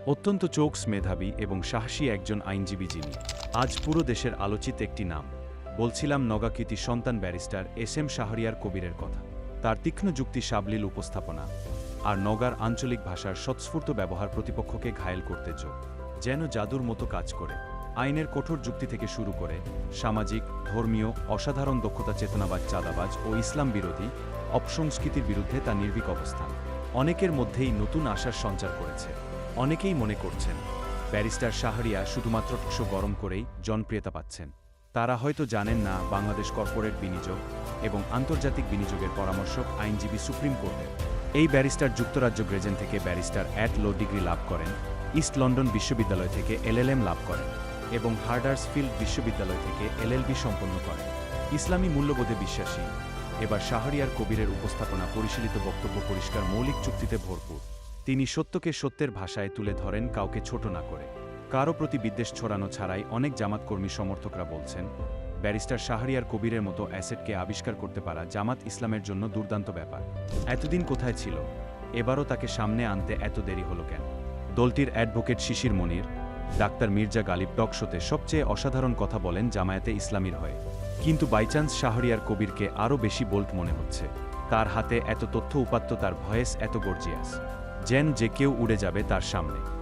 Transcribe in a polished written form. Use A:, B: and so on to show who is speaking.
A: অত্যন্ত চোখস মেধাবী এবং সাহসী একজন আইনজীবী যিনি আজ পুরো দেশের আলোচিত একটি নাম। বলছিলাম নগাকৃতি সন্তান ব্যারিস্টার এস.এম. শাহরিয়ার কবিরের কথা। তার তীক্ষ্ণ যুক্তি, সাবলীল উপস্থাপনা আর নগার আঞ্চলিক ভাষার স্বতঃস্ফূর্ত ব্যবহার প্রতিপক্ষকে ঘায়েল করতে যেন জাদুর মতো কাজ করে। আইনের কঠোর যুক্তি থেকে শুরু করে সামাজিক, ধর্মীয়, অসাধারণ দক্ষতা, চেতনাবাদ, চাঁদাবাজ ও ইসলাম বিরোধী অপসংস্কৃতির বিরুদ্ধে তার নির্ভীক অবস্থান অনেকের মধ্যেই নতুন আশার সঞ্চার করেছে। অনেকেই মনে করছেন ব্যারিস্টার শাহরিয়া শুধুমাত্র টকশো গরম করেই জনপ্রিয়তা পাচ্ছেন। তারা হয়তো জানেন না বাংলাদেশ কর্পোরেট বিনিয়োগ এবং আন্তর্জাতিক বিনিয়োগের পরামর্শক আইনজীবী সুপ্রিম কোর্টের। এই ব্যারিস্টার যুক্তরাজ্য গ্রেজেন থেকে ব্যারিস্টার অ্যাট ল ডিগ্রি লাভ করেন, ইস্ট লন্ডন বিশ্ববিদ্যালয় থেকে এলএলএম লাভ করেন এবং হার্ডার্সফিল্ড বিশ্ববিদ্যালয় থেকে এলএলবি সম্পন্ন করেন। ইসলামী মূল্যবোধে বিশ্বাসী এবার শাহরিয়ার কবিরের উপস্থাপনা, পরিশীলিত বক্তব্য, পরিষ্কার মৌলিক চুক্তিতে ভরপুর। তিনি সত্যকে সত্যের ভাষায় তুলে ধরেন, কাউকে ছোট না করে। কারো প্রতি বিদ্বেষ ছড়ানো ছাড়াই। অনেক জামাত কর্মী সমর্থকরা বলছেন ব্যারিস্টার শাহরিয়ার কবিরের মতো অ্যাসেটকে আবিষ্কার করতে পারা জামাত ইসলামের জন্য দুর্দান্ত ব্যাপার। এতদিন কোথায় ছিল? এবারও তাকে সামনে আনতে এত দেরি হলো কেন? দলটির অ্যাডভোকেট শিশির মনির, ডাক্তার মির্জা গালিব টক শোতে সবচেয়ে অসাধারণ কথা বলেন জামায়াতে ইসলামীর হয়ে। কিন্তু বাইচান্স শাহরিয়ার কবিরকে আরও বেশি বোল্ড মনে হচ্ছে। তার হাতে এত তথ্য উপাত্ত, তার ভয়েস এত গর্জিয়াস, যেন যে কেউ উড়ে যাবে তার সামনে।